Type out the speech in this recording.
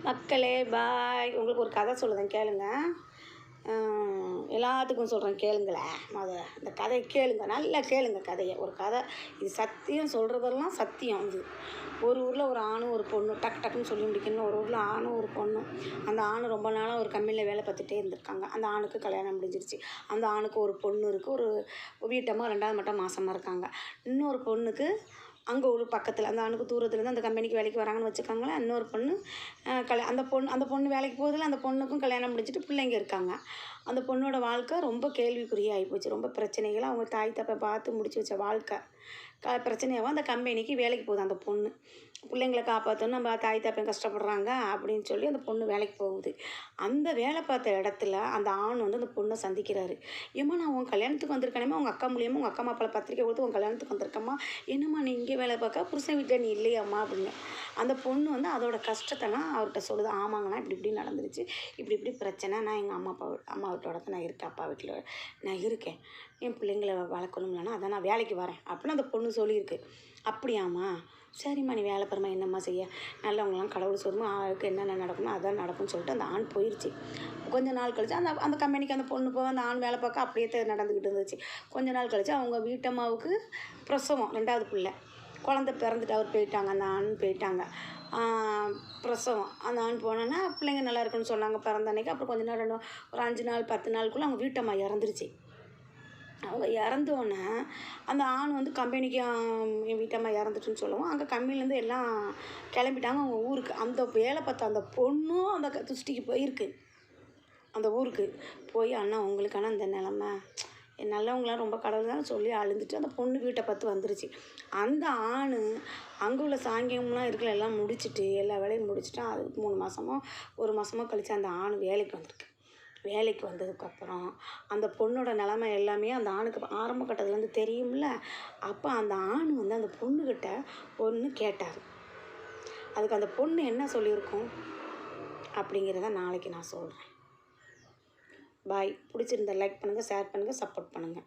மக்களே பாய். உங்களுக்கு ஒரு கதை சொல்லுதேன் கேளுங்க. எல்லாத்துக்கும் சொல்கிறேன் கேளுங்களேன். இந்த கதையை கேளுங்க, நல்லா கேளுங்க கதையை. ஒரு கதை இது சத்தியம், சொல்கிறதெல்லாம் சத்தியம். இது ஒரு ஊரில் ஒரு ஆணும் ஒரு பொண்ணு, டக்கு டக்குன்னு சொல்லி முடிக்கணும். ஒரு ஊரில் ஆணும் ஒரு பொண்ணும். அந்த ஆண் ரொம்ப நாளாக ஒரு கம்பெனியில் வேலை பார்த்துட்டே இருந்திருக்காங்க. அந்த ஆணுக்கு கல்யாணம் முடிஞ்சிருச்சு. அந்த ஆணுக்கு ஒரு பொண்ணு இருக்குது. ஒரு வீட்டம்மா 2வது மட்டும் மாசமாக இருக்காங்க. இன்னொரு பொண்ணுக்கு அங்கே ஒரு பக்கத்தில், அந்த ஆணுக்கு தூரத்துலேருந்து அந்த கம்பெனிக்கு வேலைக்கு வராங்கன்னு வச்சுக்கோங்களேன். இன்னொரு பொண்ணு அந்த பொண்ணு வேலைக்கு போகிறதுல அந்த பொண்ணுக்கும் கல்யாணம் முடிச்சுட்டு பிள்ளைங்க இருக்காங்க. அந்த பொண்ணோட வாழ்க்கை ரொம்ப கேள்விக்குறியாக ஆகிப்போச்சு. ரொம்ப பிரச்சனைகள். அவங்க தாய் தப்பை பார்த்து முடிச்சு வச்ச வாழ்க்கை பிரச்சனையாகவும் அந்த கம்பெனிக்கு வேலைக்கு போகுது அந்த பொண்ணு. பிள்ளைங்களை காப்பாற்றணும், நம்ம தாய் தப்பையும் கஷ்டப்படுறாங்க அப்படின்னு சொல்லி அந்த பொண்ணு வேலைக்கு போகுது. அந்த வேலை பார்த்த இடத்துல அந்த ஆண் வந்து அந்த பொண்ணை சந்திக்கிறாரு. ஏம்மா, நான் உன் கல்யாணத்துக்கு வந்திருக்கேனேம்மா, உங்கள் அக்கா மூலியமாக உங்கள் அக்கா மாப்பிள்ளை பத்திரிக்கை கொடுத்து உன் கல்யாணத்துக்கு வந்திருக்கம்மா, என்னம்மா நீ இங்கே வேலை பார்க்க, புருஷன் வீட்டில் நீ இல்லையாம்மா அப்படின்னு. அந்த பொண்ணு வந்து அதோட கஷ்டத்தெல்லாம் அவர்கிட்ட சொல்லுது. ஆமாங்கண்ணா, இப்படி இப்படி நடந்துருச்சு, இப்படி இப்படி பிரச்சனை, நான் எங்கள் அம்மா வீட்டோட தான் நான் இருக்கேன், அப்பா வீட்டில் நான் இருக்கேன், என் பிள்ளைங்களை வளர்க்கணும்லன்னா அதான் நான் வேலைக்கு வரேன் அப்படின்னு அந்த பொண்ணு சொல்லியிருக்கு. அப்படியாம்மா, சரிம்மா நீ வேலை பாரும்மா, என்னம்மா செய்ய, நல்லவங்களாம் கடவுள் சொல்லுமா, ஆளுக்கு என்னென்ன நடக்கணும் அதான் நடக்கும்னு சொல்லிட்டு அந்த ஆண் போயிடுச்சு. கொஞ்ச நாள் கழிச்சு அந்த கம்பெனிக்கு அந்த பொண்ணு போக அந்த ஆண் வேலை பார்க்க அப்படியே நடந்துக்கிட்டு இருந்துச்சு. கொஞ்ச நாள் கழிச்சு அவங்க வீட்டம்மாவுக்கு பிரசவம், 2வது பிள்ளை குழந்தை பிறந்துட்டு அவர் போயிட்டாங்க, அந்த ஆண் போயிட்டாங்க. பிரசவம் அந்த ஆண் போனோன்னா பிள்ளைங்க நல்லா இருக்குன்னு சொன்னாங்க பிறந்த அன்னைக்கு. அப்புறம் கொஞ்ச நாள் ஒரு 5 நாள் 10 நாளுக்குள்ளே அவங்க வீட்டம்மா இறந்துருச்சு. அவங்க இறந்தோடனே அந்த ஆண் வந்து கம்பெனிக்கு என் வீட்டம்மா இறந்துட்டுன்னு சொல்லுவோம். அங்கே கம்பெனிலேருந்து எல்லாம் கிளம்பிட்டாங்க அவங்க ஊருக்கு. அந்த வேலை பார்த்த அந்த பொண்ணும் அந்த துஷ்டிக்கு போயிருக்கு. அந்த ஊருக்கு போய், அண்ணா உங்களுக்கான அந்த நிலமை, நல்லவங்களாம் ரொம்ப கடவுள் தான் சொல்லி அழுந்துட்டு அந்த பொண்ணு வீட்டை பார்த்து வந்துருச்சு. அந்த ஆண் அங்கே உள்ள சாங்கியம்லாம் இருக்கிற எல்லாம் முடிச்சுட்டு எல்லா வேலையும் முடிச்சுட்டு அது 3 மாதமோ 1 மாதமோ கழித்து அந்த ஆண் வேலைக்கு வந்திருக்கு. வேலைக்கு வந்ததுக்கப்புறம் அந்த பொண்ணோட நிலமை எல்லாமே அந்த ஆணுக்கு ஆரம்ப கட்டத்துலேருந்து தெரியும்ல. அப்போ அந்த ஆண் வந்து அந்த பொண்ணுக்கிட்ட ஒன்று கேட்டார். அதுக்கு அந்த பொண்ணு என்ன சொல்லியிருக்கும் அப்படிங்கிறத நாளைக்கு நான் சொல்கிறேன். பாய். பிடிச்சிருந்தா லைக் பண்ணுங்கள், ஷேர் பண்ணுங்கள், சப்போர்ட் பண்ணுங்கள்.